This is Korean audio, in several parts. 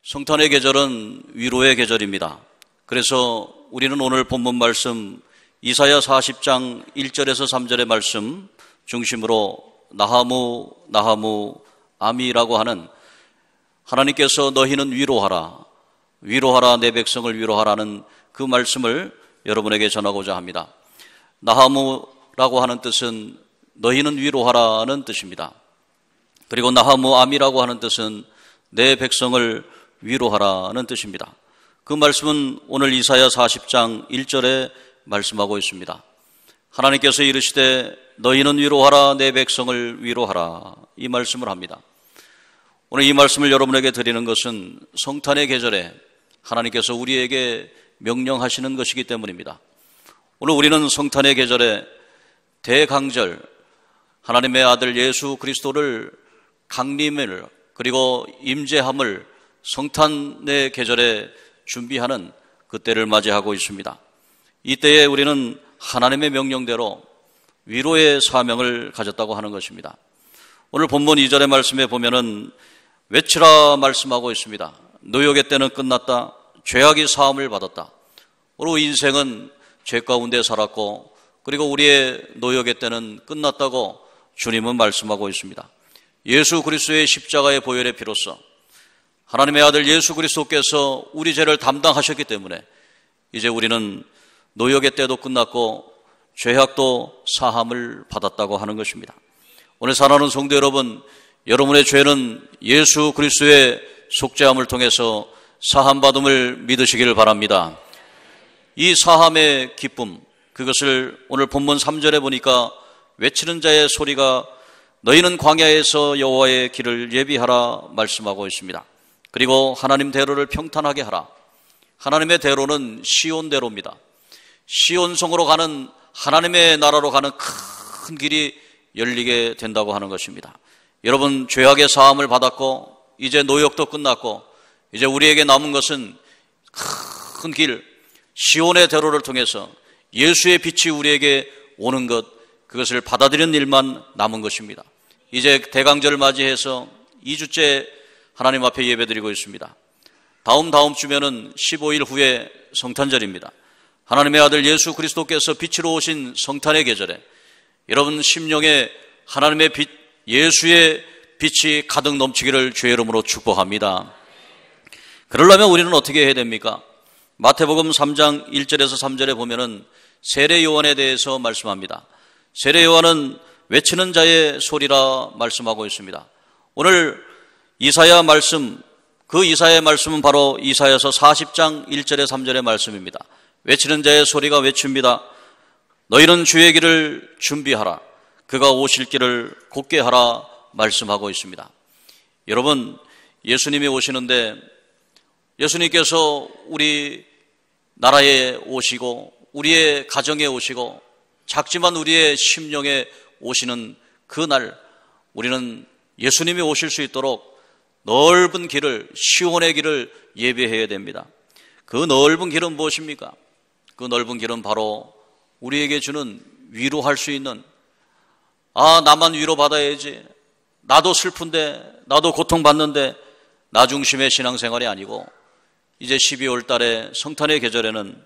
성탄의 계절은 위로의 계절입니다. 그래서 우리는 오늘 본문 말씀 이사야 40장 1절에서 3절의 말씀 중심으로 나하무 나하무 아미라고 하는 하나님께서 너희는 위로하라, 위로하라 내 백성을 위로하라는 그 말씀을 여러분에게 전하고자 합니다. 나하무라고 하는 뜻은 너희는 위로하라는 뜻입니다. 그리고 나하무 아미라고 하는 뜻은 내 백성을 위로하라는 뜻입니다. 그 말씀은 오늘 이사야 40장 1절에 말씀하고 있습니다. 하나님께서 이르시되 너희는 위로하라 내 백성을 위로하라, 이 말씀을 합니다. 오늘 이 말씀을 여러분에게 드리는 것은 성탄의 계절에 하나님께서 우리에게 명령하시는 것이기 때문입니다. 오늘 우리는 성탄의 계절에 대강절, 하나님의 아들 예수 그리스도를 강림을 그리고 임재함을 성탄의 계절에 준비하는 그때를 맞이하고 있습니다. 이때에 우리는 하나님의 명령대로 위로의 사명을 가졌다고 하는 것입니다. 오늘 본문 2절의 말씀에 보면은 외치라 말씀하고 있습니다. 노역의 때는 끝났다. 죄악이 사함을 받았다. 오늘 인생은 죄 가운데 살았고 그리고 우리의 노역의 때는 끝났다고 주님은 말씀하고 있습니다. 예수 그리스도의 십자가의 보혈의 피로써 하나님의 아들 예수 그리스도께서 우리 죄를 담당하셨기 때문에 이제 우리는 노역의 때도 끝났고 죄악도 사함을 받았다고 하는 것입니다. 오늘 사랑하는 성도 여러분, 여러분의 죄는 예수 그리스도의 속죄함을 통해서 사함받음을 믿으시기를 바랍니다. 이 사함의 기쁨, 그것을 오늘 본문 3절에 보니까 외치는 자의 소리가 너희는 광야에서 여호와의 길을 예비하라 말씀하고 있습니다. 그리고 하나님 대로를 평탄하게 하라. 하나님의 대로는 시온대로입니다. 시온성으로 가는 하나님의 나라로 가는 큰 길이 열리게 된다고 하는 것입니다. 여러분, 죄악의 사함을 받았고 이제 노역도 끝났고 이제 우리에게 남은 것은 큰 길, 시온의 대로를 통해서 예수의 빛이 우리에게 오는 것, 그것을 받아들이는 일만 남은 것입니다. 이제 대강절을 맞이해서 2주째 하나님 앞에 예배드리고 있습니다. 다음 주면은 15일 후에 성탄절입니다. 하나님의 아들 예수 그리스도께서 빛으로 오신 성탄의 계절에 여러분 심령에 하나님의 빛, 예수의 빛이 가득 넘치기를 주의 이름으로 축복합니다. 그러려면 우리는 어떻게 해야 됩니까? 마태복음 3장 1절에서 3절에 보면은 세례 요한에 대해서 말씀합니다. 세례 요한은 외치는 자의 소리라 말씀하고 있습니다. 오늘 이사야 말씀, 그 이사야의 말씀은 바로 이사야서 40장 1절에 3절의 말씀입니다. 외치는 자의 소리가 외칩니다. 너희는 주의 길을 준비하라. 그가 오실 길을 곧게 하라 말씀하고 있습니다. 여러분, 예수님이 오시는데 예수님께서 우리 나라에 오시고 우리의 가정에 오시고 작지만 우리의 심령에 오시는 그날 우리는 예수님이 오실 수 있도록 넓은 길을, 시온의 길을 예비해야 됩니다. 그 넓은 길은 무엇입니까? 그 넓은 길은 바로 우리에게 주는 위로할 수 있는, 나만 위로받아야지, 나도 슬픈데, 나도 고통받는데, 나 중심의 신앙생활이 아니고 이제 12월 달에 성탄의 계절에는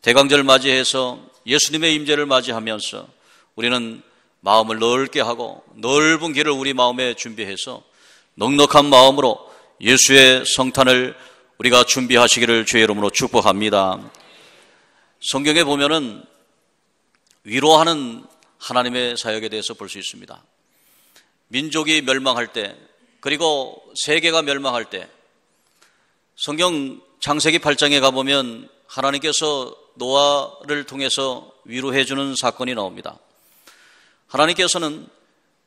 대강절 맞이해서 예수님의 임재를 맞이하면서 우리는 마음을 넓게 하고 넓은 길을 우리 마음에 준비해서 넉넉한 마음으로 예수의 성탄을 우리가 준비하시기를 주의 이름으로 축복합니다. 성경에 보면은 위로하는 하나님의 사역에 대해서 볼 수 있습니다. 민족이 멸망할 때, 그리고 세계가 멸망할 때, 성경 창세기 8장에 가보면 하나님께서 노아를 통해서 위로해 주는 사건이 나옵니다. 하나님께서는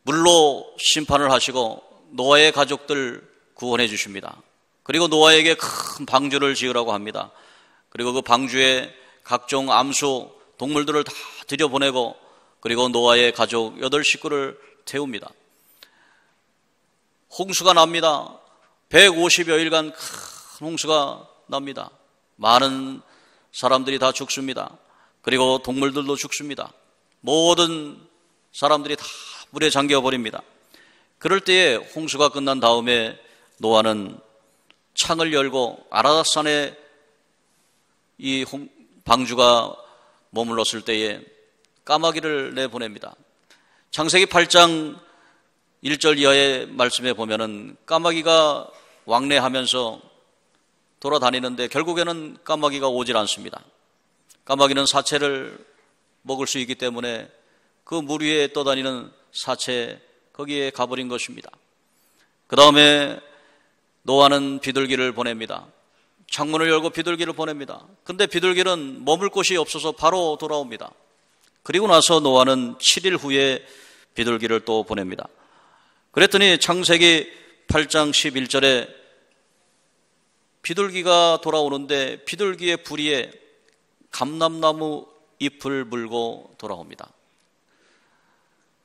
물로 심판을 하시고 노아의 가족들 구원해 주십니다. 그리고 노아에게 큰 방주를 지으라고 합니다. 그리고 그 방주에 각종 암수 동물들을 다 들여보내고 그리고 노아의 가족 8식구를 태웁니다. 홍수가 납니다. 150여일간 큰 홍수가 납니다. 많은 사람들이 다 죽습니다. 그리고 동물들도 죽습니다. 모든 사람들이 다 물에 잠겨버립니다. 그럴 때에 홍수가 끝난 다음에 노아는 창을 열고 아라닷산에 이 방주가 머물렀을 때에 까마귀를 내보냅니다. 창세기 8장 1절 이하의 말씀에 보면은 까마귀가 왕래하면서 돌아다니는데 결국에는 까마귀가 오질 않습니다. 까마귀는 사체를 먹을 수 있기 때문에 그 물 위에 떠다니는 사체 거기에 가버린 것입니다. 그 다음에 노아는 비둘기를 보냅니다. 창문을 열고 비둘기를 보냅니다. 근데 비둘기는 머물 곳이 없어서 바로 돌아옵니다. 그리고 나서 노아는 7일 후에 비둘기를 또 보냅니다. 그랬더니 창세기 8장 11절에 비둘기가 돌아오는데 비둘기의 부리에 감람나무 잎을 물고 돌아옵니다.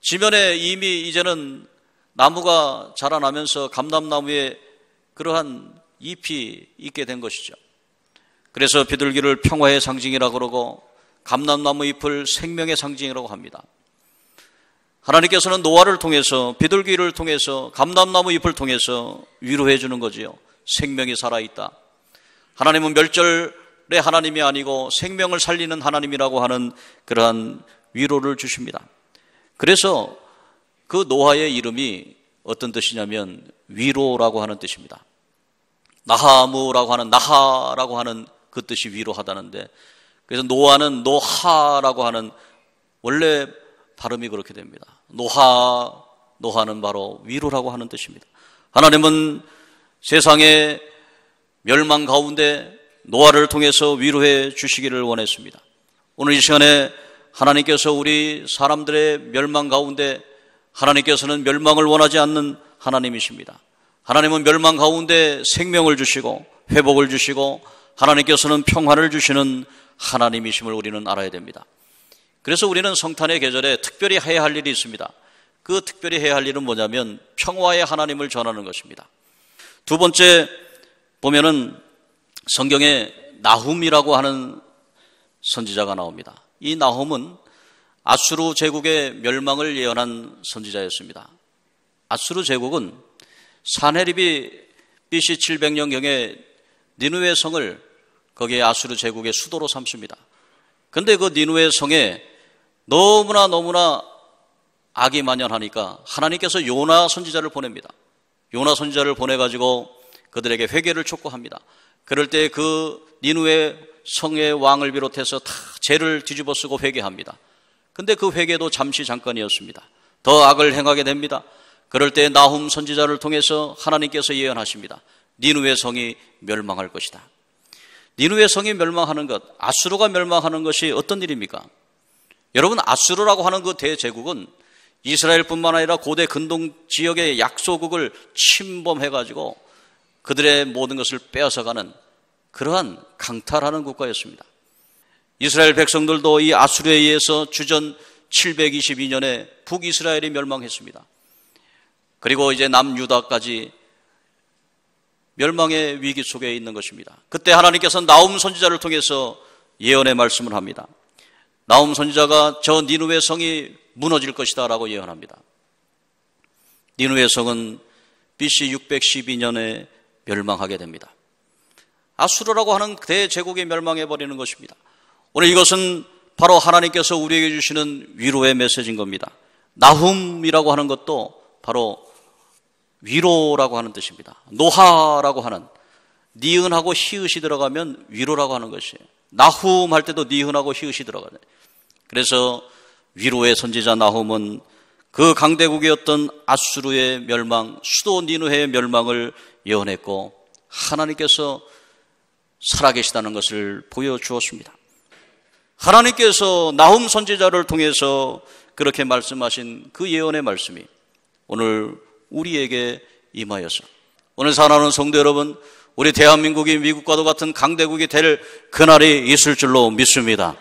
지면에 이미 이제는 나무가 자라나면서 감람나무에 그러한 잎이 있게 된 것이죠. 그래서 비둘기를 평화의 상징이라고 그러고 감람나무 잎을 생명의 상징이라고 합니다. 하나님께서는 노아를 통해서 비둘기를 통해서 감람나무 잎을 통해서 위로해 주는 거지요. 생명이 살아있다. 하나님은 멸절의 하나님이 아니고 생명을 살리는 하나님이라고 하는 그러한 위로를 주십니다. 그래서 그 노아의 이름이 어떤 뜻이냐면 위로라고 하는 뜻입니다. 나하무라고 하는 나하라고 하는 그 뜻이 위로하다는데, 그래서 노아는 노하라고 하는 원래 발음이 그렇게 됩니다. 노하는 바로 위로라고 하는 뜻입니다. 하나님은 세상의 멸망 가운데 노아를 통해서 위로해 주시기를 원했습니다. 오늘 이 시간에 하나님께서 우리 사람들의 멸망 가운데, 하나님께서는 멸망을 원하지 않는 하나님이십니다. 하나님은 멸망 가운데 생명을 주시고 회복을 주시고 하나님께서는 평화를 주시는 하나님이심을 우리는 알아야 됩니다. 그래서 우리는 성탄의 계절에 특별히 해야 할 일이 있습니다. 그 특별히 해야 할 일은 뭐냐면 평화의 하나님을 전하는 것입니다. 두 번째 보면은 성경에 나훔이라고 하는 선지자가 나옵니다. 이 나훔은 아수르 제국의 멸망을 예언한 선지자였습니다. 아수르 제국은 산헤립이 BC 700년경에 니느웨 성을 거기에 아수르 제국의 수도로 삼습니다. 그런데 그 니느웨 성에 너무나 악이 만연하니까 하나님께서 요나 선지자를 보냅니다. 요나 선지자를 보내가지고 그들에게 회개를 촉구합니다. 그럴 때 그 니느웨 성의 왕을 비롯해서 다 죄를 뒤집어쓰고 회개합니다. 근데 그 회개도 잠깐이었습니다. 더 악을 행하게 됩니다. 그럴 때 나훔 선지자를 통해서 하나님께서 예언하십니다. 니느웨 성이 멸망할 것이다. 니느웨 성이 멸망하는 것, 아수르가 멸망하는 것이 어떤 일입니까? 여러분, 아수르라고 하는 그 대제국은 이스라엘뿐만 아니라 고대 근동 지역의 약소국을 침범해가지고 그들의 모든 것을 빼앗아가는 그러한 강탈하는 국가였습니다. 이스라엘 백성들도 이 아수르에 의해서 주전 722년에 북이스라엘이 멸망했습니다. 그리고 이제 남유다까지 멸망의 위기 속에 있는 것입니다. 그때 하나님께서는 나훔 선지자를 통해서 예언의 말씀을 합니다. 나훔 선지자가 저 니느웨 성이 무너질 것이다 라고 예언합니다. 니느웨 성은 BC 612년에 멸망하게 됩니다. 아수르라고 하는 대제국이 멸망해버리는 것입니다. 오늘 이것은 바로 하나님께서 우리에게 주시는 위로의 메시지인 겁니다. 나훔이라고 하는 것도 바로 위로라고 하는 뜻입니다. 노하라고 하는, 니은하고 히읗이 들어가면 위로라고 하는 것이에요. 나훔 할 때도 니은하고 히읗이 들어가요. 그래서 위로의 선지자 나훔은 그 강대국이었던 아수르의 멸망, 수도 니느웨의 멸망을 예언했고 하나님께서 살아계시다는 것을 보여주었습니다. 하나님께서 나훔 선지자를 통해서 그렇게 말씀하신 그 예언의 말씀이 오늘 우리에게 임하여서 오늘 사랑하는 성도 여러분, 우리 대한민국이 미국과도 같은 강대국이 될 그날이 있을 줄로 믿습니다.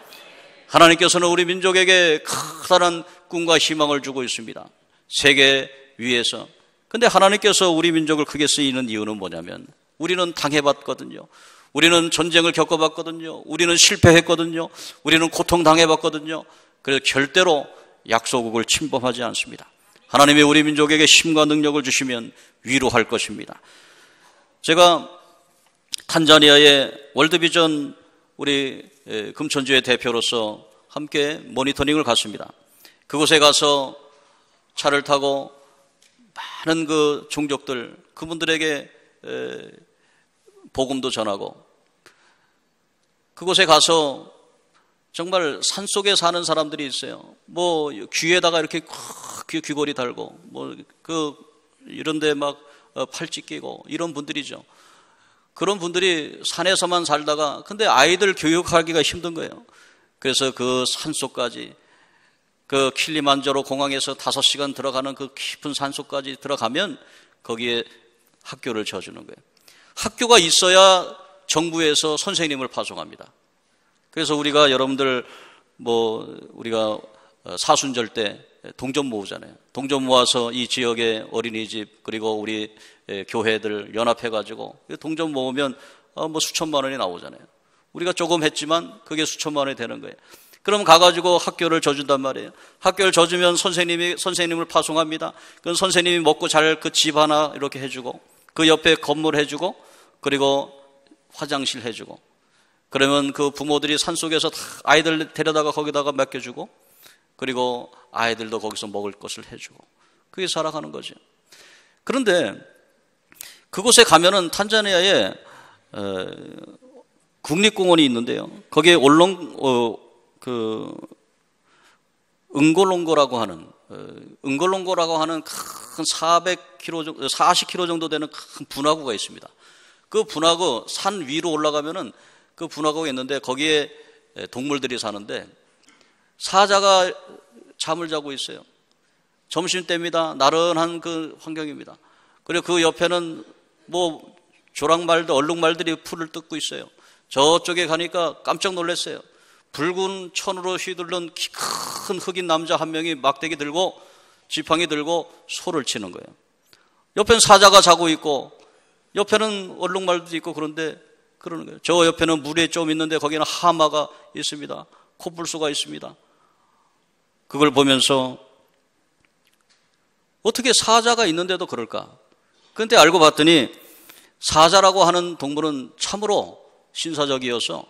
하나님께서는 우리 민족에게 커다란 꿈과 희망을 주고 있습니다. 세계 위에서. 근데 하나님께서 우리 민족을 크게 쓰이는 이유는 뭐냐면 우리는 당해봤거든요. 우리는 전쟁을 겪어봤거든요. 우리는 실패했거든요. 우리는 고통당해봤거든요. 그래서 절대로 약소국을 침범하지 않습니다. 하나님이 우리 민족에게 힘과 능력을 주시면 위로할 것입니다. 제가 탄자니아의 월드비전 우리 금천주의 대표로서 함께 모니터링을 갔습니다. 그곳에 가서 차를 타고 많은 그 종족들, 그분들에게 복음도 전하고, 그곳에 가서 정말 산속에 사는 사람들이 있어요. 뭐 귀에다가 이렇게 귀걸이 달고 뭐 이런데 막 팔찌 끼고 이런 분들이죠. 그런 분들이 산에서만 살다가 근데 아이들 교육하기가 힘든 거예요. 그래서 그 산속까지, 그 킬리만자로 공항에서 5시간 들어가는 그 깊은 산속까지 들어가면 거기에 학교를 져주는 거예요. 학교가 있어야 정부에서 선생님을 파송합니다. 그래서 우리가 여러분들 우리가 사순절 때 동전 모으잖아요. 동전 모아서 이 지역의 어린이집 그리고 우리 교회들 연합해가지고 동전 모으면 수천만 원이 나오잖아요. 우리가 조금 했지만 그게 수천만 원이 되는 거예요. 그럼 가가지고 학교를 져준단 말이에요. 학교를 져주면 선생님을 파송합니다. 그럼 선생님이 먹고 잘 그 집 하나 이렇게 해주고, 그 옆에 건물 해주고, 그리고 화장실 해주고, 그러면 그 부모들이 산속에서 다 아이들 데려다가 거기다가 맡겨주고, 그리고 아이들도 거기서 먹을 것을 해주고, 그게 살아가는 거죠. 그런데 그곳에 가면은 탄자니아에 국립공원이 있는데요. 거기에 응골롱고라고 하는 큰 40km 정도 되는 큰 분화구가 있습니다. 그 분화구 산 위로 올라가면은 그 분화구가 있는데 거기에 동물들이 사는데 사자가 잠을 자고 있어요. 점심때입니다. 나른한 그 환경입니다. 그리고 그 옆에는 조랑말들, 얼룩말들이 풀을 뜯고 있어요. 저쪽에 가니까 깜짝 놀랐어요. 붉은 천으로 휘둘른 키 큰 흑인 남자 한 명이 막대기 들고 지팡이 들고 소를 치는 거예요. 옆에는 사자가 자고 있고 옆에는 얼룩말도 있고 그런데 그러는 거예요. 저 옆에는 물에 좀 있는데 거기는 하마가 있습니다. 코뿔소가 있습니다. 그걸 보면서 어떻게 사자가 있는데도 그럴까? 그런데 알고 봤더니 사자라고 하는 동물은 참으로 신사적이어서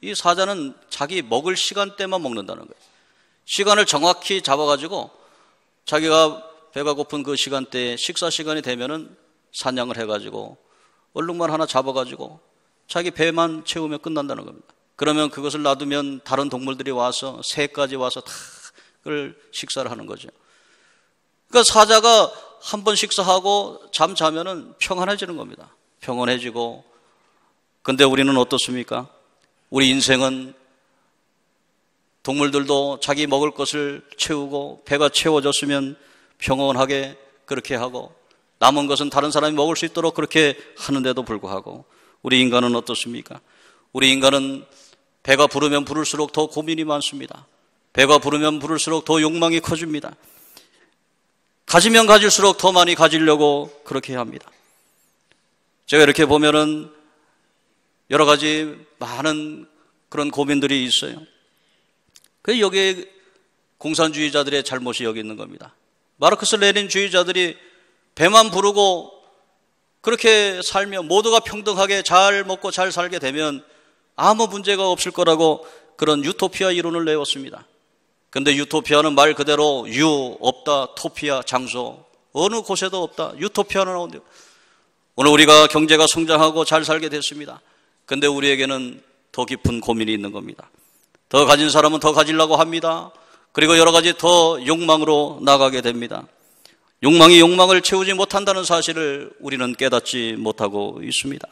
이 사자는 자기 먹을 시간대만 먹는다는 거예요. 시간을 정확히 잡아가지고 자기가 배가 고픈 그 시간대에 식사 시간이 되면은 사냥을 해가지고 얼룩말 하나 잡아가지고 자기 배만 채우면 끝난다는 겁니다. 그러면 그것을 놔두면 다른 동물들이 와서 새까지 와서 다 그걸 식사를 하는 거죠. 그러니까 사자가 한 번 식사하고 잠 자면은 평안해지는 겁니다. 평온해지고. 근데 우리는 어떻습니까? 우리 인생은 동물들도 자기 먹을 것을 채우고 배가 채워졌으면 평온하게 그렇게 하고 남은 것은 다른 사람이 먹을 수 있도록 그렇게 하는데도 불구하고 우리 인간은 어떻습니까? 우리 인간은 배가 부르면 부를수록 더 고민이 많습니다. 배가 부르면 부를수록 더 욕망이 커집니다. 가지면 가질수록 더 많이 가지려고 그렇게 합니다. 제가 이렇게 보면은 여러 가지 많은 그런 고민들이 있어요. 그 여기에 공산주의자들의 잘못이 여기 있는 겁니다. 마르크스 레닌주의자들이 배만 부르고 그렇게 살면 모두가 평등하게 잘 먹고 잘 살게 되면 아무 문제가 없을 거라고 그런 유토피아 이론을 내었습니다. 그런데 유토피아는 말 그대로 없다, 토피아, 장소, 어느 곳에도 없다. 유토피아는 나온대요. 오늘 우리가 경제가 성장하고 잘 살게 됐습니다. 그런데 우리에게는 더 깊은 고민이 있는 겁니다. 더 가진 사람은 더 가지려고 합니다. 그리고 여러 가지 더 욕망으로 나가게 됩니다. 욕망이 욕망을 채우지 못한다는 사실을 우리는 깨닫지 못하고 있습니다.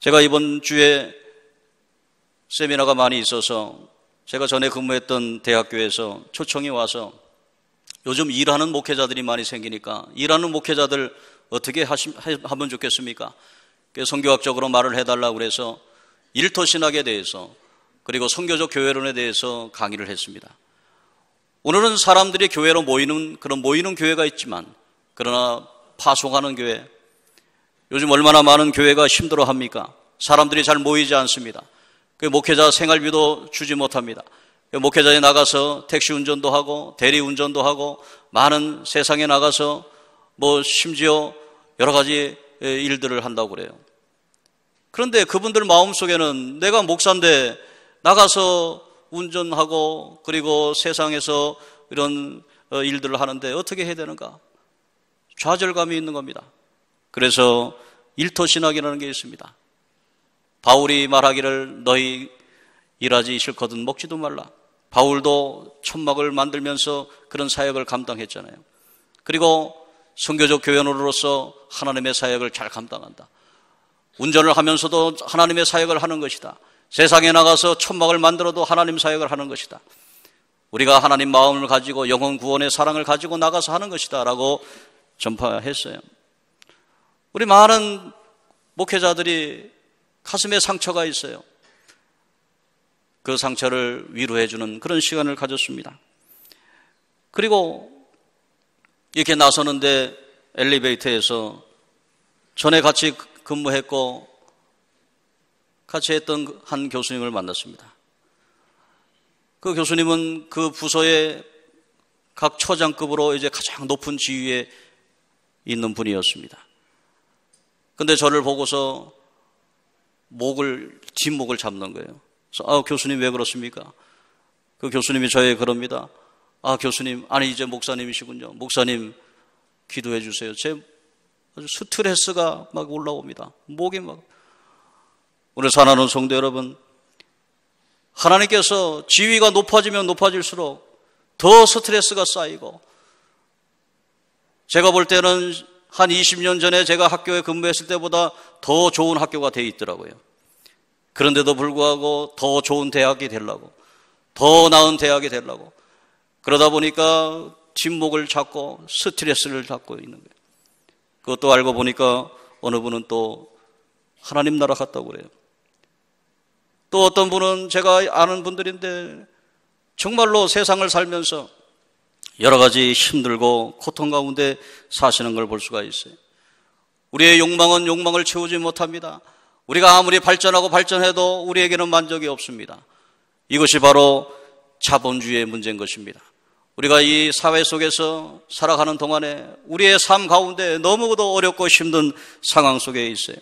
제가 이번 주에 세미나가 많이 있어서 제가 전에 근무했던 대학교에서 초청이 와서 요즘 일하는 목회자들이 많이 생기니까 일하는 목회자들 어떻게 하면 좋겠습니까? 선교학적으로 말을 해달라고 그래서 일터 신학에 대해서 그리고 선교적 교회론에 대해서 강의를 했습니다. 오늘은 사람들이 교회로 모이는 교회가 있지만 그러나 파송하는 교회, 요즘 얼마나 많은 교회가 힘들어합니까? 사람들이 잘 모이지 않습니다. 목회자 생활비도 주지 못합니다. 목회자에 나가서 택시 운전도 하고 대리 운전도 하고 많은 세상에 나가서 심지어 여러 가지 일들을 한다고 그래요. 그런데 그분들 마음속에는 내가 목사인데 나가서 운전하고 그리고 세상에서 이런 일들을 하는데 어떻게 해야 되는가? 좌절감이 있는 겁니다. 그래서 일터신학이라는 게 있습니다. 바울이 말하기를 너희 일하지 싫거든 먹지도 말라. 바울도 천막을 만들면서 그런 사역을 감당했잖아요. 그리고 선교적 교연으로서 하나님의 사역을 잘 감당한다. 운전을 하면서도 하나님의 사역을 하는 것이다. 세상에 나가서 천막을 만들어도 하나님 사역을 하는 것이다. 우리가 하나님 마음을 가지고 영혼 구원의 사랑을 가지고 나가서 하는 것이다 라고 전파했어요. 우리 많은 목회자들이 가슴에 상처가 있어요. 그 상처를 위로해주는 그런 시간을 가졌습니다. 그리고 이렇게 나서는데 엘리베이터에서 전에 같이 근무했고 같이 했던 한 교수님을 만났습니다. 그 교수님은 그 부서의 각 처장급으로 이제 가장 높은 지위에 있는 분이었습니다. 근데 저를 보고서 뒷목을 잡는 거예요. 그래서 교수님 왜 그렇습니까? 그 교수님이 저에게 그럽니다. 교수님, 아니 이제 목사님이시군요. 목사님 기도해 주세요. 제 아주 스트레스가 막 올라옵니다. 목이 막. 오늘 사랑하는 성도 여러분, 하나님께서 지위가 높아지면 높아질수록 더 스트레스가 쌓이고, 제가 볼 때는 한 20년 전에 제가 학교에 근무했을 때보다 더 좋은 학교가 돼 있더라고요. 그런데도 불구하고 더 좋은 대학이 되려고, 더 나은 대학이 되려고, 그러다 보니까 뒷목을 잡고 스트레스를 잡고 있는 거예요. 그것도 알고 보니까 어느 분은 또 하나님 나라 갔다고 그래요. 또 어떤 분은 제가 아는 분들인데 정말로 세상을 살면서 여러 가지 힘들고 고통 가운데 사시는 걸 볼 수가 있어요. 우리의 욕망은 욕망을 채우지 못합니다. 우리가 아무리 발전하고 발전해도 우리에게는 만족이 없습니다. 이것이 바로 자본주의의 문제인 것입니다. 우리가 이 사회 속에서 살아가는 동안에 우리의 삶 가운데 너무도 어렵고 힘든 상황 속에 있어요.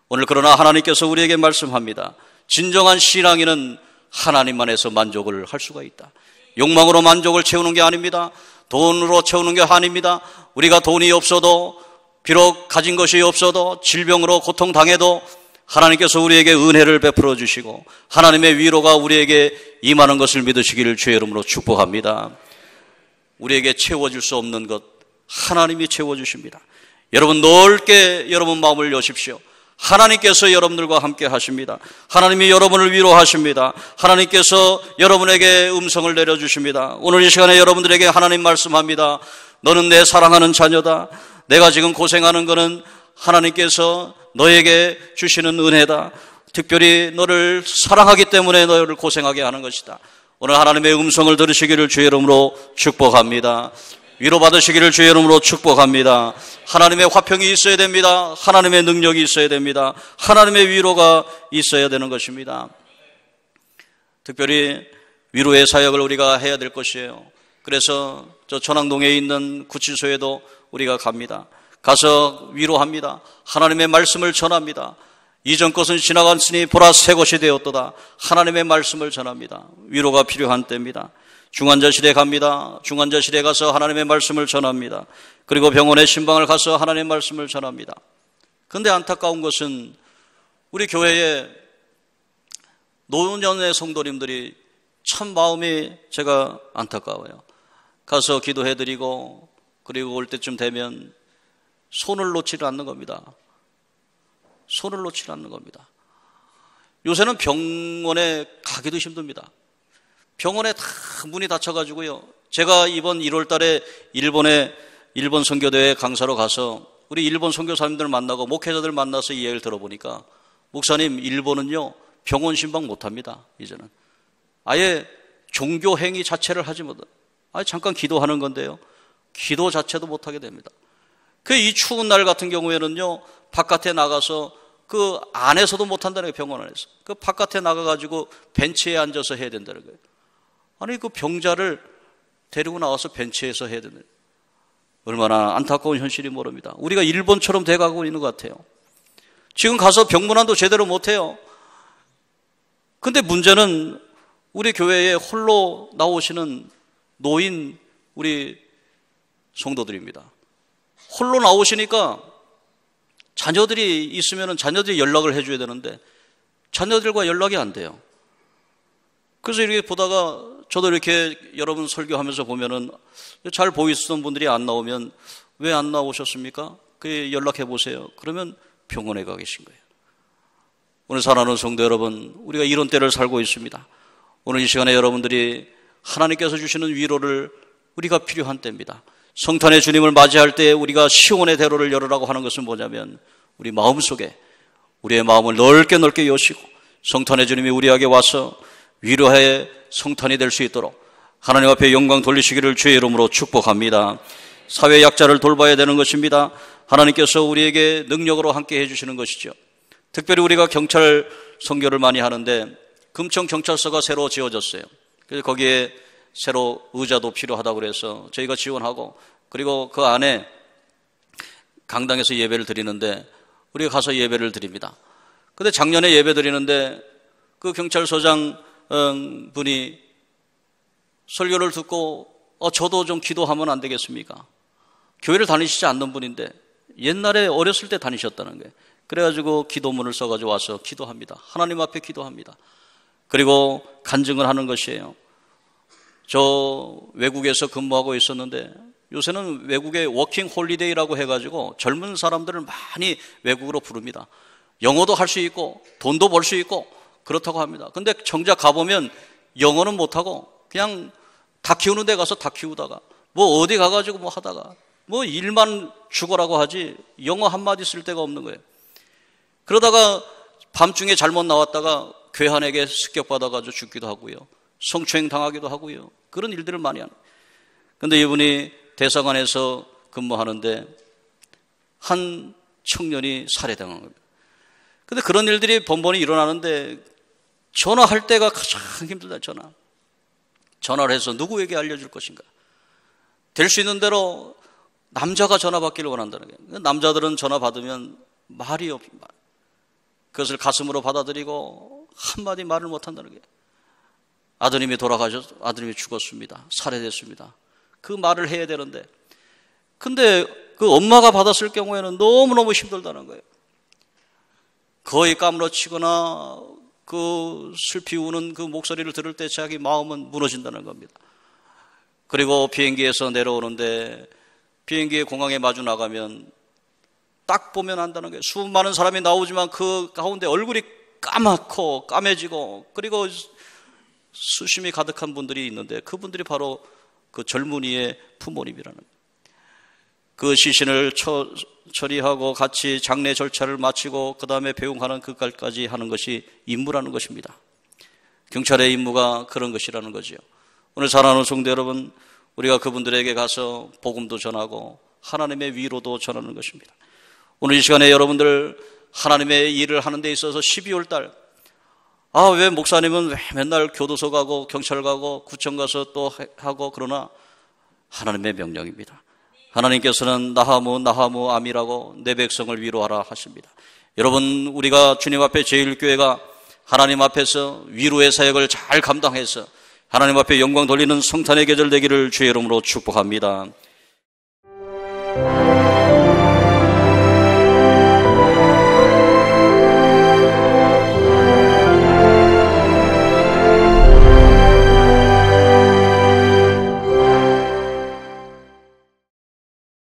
오늘 그러나 하나님께서 우리에게 말씀합니다. 진정한 신앙인은 하나님 안에서 만족을 할 수가 있다. 욕망으로 만족을 채우는 게 아닙니다. 돈으로 채우는 게 아닙니다. 우리가 돈이 없어도, 비록 가진 것이 없어도, 질병으로 고통당해도 하나님께서 우리에게 은혜를 베풀어 주시고 하나님의 위로가 우리에게 임하는 것을 믿으시기를 주의 이름으로 축복합니다. 우리에게 채워질 수 없는 것 하나님이 채워주십니다. 여러분 넓게 여러분 마음을 여십시오. 하나님께서 여러분들과 함께 하십니다. 하나님이 여러분을 위로하십니다. 하나님께서 여러분에게 음성을 내려주십니다. 오늘 이 시간에 여러분들에게 하나님 말씀합니다. 너는 내 사랑하는 자녀다. 내가 지금 고생하는 것은 하나님께서 너에게 주시는 은혜다. 특별히 너를 사랑하기 때문에 너를 고생하게 하는 것이다. 오늘 하나님의 음성을 들으시기를 주의 이름으로 축복합니다. 위로받으시기를 주의 이름으로 축복합니다. 하나님의 화평이 있어야 됩니다. 하나님의 능력이 있어야 됩니다. 하나님의 위로가 있어야 되는 것입니다. 특별히 위로의 사역을 우리가 해야 될 것이에요. 그래서 저 천왕동에 있는 구치소에도 우리가 갑니다. 가서 위로합니다. 하나님의 말씀을 전합니다. 이전 것은 지나갔으니 보라 새 것이 되었도다. 하나님의 말씀을 전합니다. 위로가 필요한 때입니다. 중환자실에 갑니다. 중환자실에 가서 하나님의 말씀을 전합니다. 그리고 병원의 신방을 가서 하나님의 말씀을 전합니다. 그런데 안타까운 것은 우리 교회에 노년의 성도님들이 참 마음이 제가 안타까워요. 가서 기도해드리고 그리고 올 때쯤 되면 손을 놓지를 않는 겁니다. 손을 놓지 않는 겁니다. 요새는 병원에 가기도 힘듭니다. 병원에 다 문이 닫혀가지고요. 제가 이번 1월 달에 일본 선교대회 강사로 가서 우리 일본 선교사님들 만나고 목회자들 만나서 이 얘기를 들어보니까 목사님, 일본은요 병원 신방 못합니다. 이제는 아예 종교 행위 자체를 하지 못해. 잠깐 기도하는 건데요. 기도 자체도 못하게 됩니다. 이 추운 날 같은 경우에는요 바깥에 나가서 그 안에서도 못한다는 거예요. 병원 안에서. 그 바깥에 나가가지고 벤치에 앉아서 해야 된다는 거예요. 아니 그 병자를 데리고 나와서 벤치에서 해야 된다는 거예요. 얼마나 안타까운 현실이 모릅니다. 우리가 일본처럼 돼가고 있는 것 같아요. 지금 가서 병문안도 제대로 못해요. 근데 문제는 우리 교회에 홀로 나오시는 노인 우리 성도들입니다. 홀로 나오시니까 자녀들이 있으면 자녀들이 연락을 해줘야 되는데 자녀들과 연락이 안 돼요. 그래서 이렇게 보다가 저도 이렇게 여러분 설교하면서 보면은 잘 보이시던 분들이 안 나오면 왜 안 나오셨습니까? 그 연락해 보세요. 그러면 병원에 가 계신 거예요. 오늘 사랑하는 성도 여러분, 우리가 이런 때를 살고 있습니다. 오늘 이 시간에 여러분들이 하나님께서 주시는 위로를 우리가 필요한 때입니다. 성탄의 주님을 맞이할 때 우리가 시온의 대로를 열으라고 하는 것은 뭐냐면 우리 마음속에 우리의 마음을 넓게 넓게 여시고 성탄의 주님이 우리에게 와서 위로의 성탄이 될 수 있도록 하나님 앞에 영광 돌리시기를 주의 이름으로 축복합니다. 사회 약자를 돌봐야 되는 것입니다. 하나님께서 우리에게 능력으로 함께 해주시는 것이죠. 특별히 우리가 경찰 선교를 많이 하는데 금천 경찰서가 새로 지어졌어요. 그래서 거기에 새로 의자도 필요하다고 그래서 저희가 지원하고, 그리고 그 안에 강당에서 예배를 드리는데 우리가 가서 예배를 드립니다. 근데 작년에 예배 드리는데 그 경찰서장 분이 설교를 듣고 저도 좀 기도하면 안 되겠습니까? 교회를 다니시지 않는 분인데 옛날에 어렸을 때 다니셨다는 거예요. 그래가지고 기도문을 써가지고 와서 기도합니다. 하나님 앞에 기도합니다. 그리고 간증을 하는 것이에요. 저 외국에서 근무하고 있었는데 요새는 외국에 워킹 홀리데이라고 해가지고 젊은 사람들을 많이 외국으로 부릅니다. 영어도 할 수 있고 돈도 벌 수 있고 그렇다고 합니다. 근데 정작 가보면 영어는 못하고 그냥 닭 키우는 데 가서 닭 키우다가 뭐 어디 가가지고 뭐 하다가 뭐 일만 죽어라고 하지 영어 한마디 쓸 데가 없는 거예요. 그러다가 밤중에 잘못 나왔다가 괴한에게 습격받아가지고 죽기도 하고요. 성추행 당하기도 하고요. 그런 일들을 많이 하는. 근데 이분이 대사관에서 근무하는데 한 청년이 살해당한 겁니다. 근데 그런 일들이 번번이 일어나는데 전화할 때가 가장 힘들다. 전화를 해서 누구에게 알려줄 것인가. 될 수 있는 대로 남자가 전화 받기를 원한다는 거예요. 남자들은 전화 받으면 말이 없습니다. 그것을 가슴으로 받아들이고 한마디 말을 못한다는 거예요. 아드님이 아드님이 죽었습니다. 살해됐습니다. 그 말을 해야 되는데, 근데 그 엄마가 받았을 경우에는 너무너무 힘들다는 거예요. 거의 까무러치거나 그 슬피 우는 그 목소리를 들을 때 자기 마음은 무너진다는 겁니다. 그리고 비행기에서 내려오는데 비행기에 공항에 마주 나가면 딱 보면 안다는 거예요. 수많은 사람이 나오지만 그 가운데 얼굴이 까맣고 까매지고 그리고 수심이 가득한 분들이 있는데 그분들이 바로 그 젊은이의 부모님이라는 거예요. 그 시신을 처리하고 같이 장례 절차를 마치고 그 다음에 배웅하는 그날까지 하는 것이 임무라는 것입니다. 경찰의 임무가 그런 것이라는 거죠. 오늘 사랑하는 성도 여러분, 우리가 그분들에게 가서 복음도 전하고 하나님의 위로도 전하는 것입니다. 오늘 이 시간에 여러분들 하나님의 일을 하는 데 있어서 12월 달, 왜 목사님은 왜 맨날 교도소 가고 경찰 가고 구청 가서 또 하고, 그러나 하나님의 명령입니다. 하나님께서는 나하무 아미라고 내 백성을 위로하라 하십니다. 여러분, 우리가 주님 앞에 제1교회가 하나님 앞에서 위로의 사역을 잘 감당해서 하나님 앞에 영광 돌리는 성탄의 계절 되기를 주의 이름으로 축복합니다.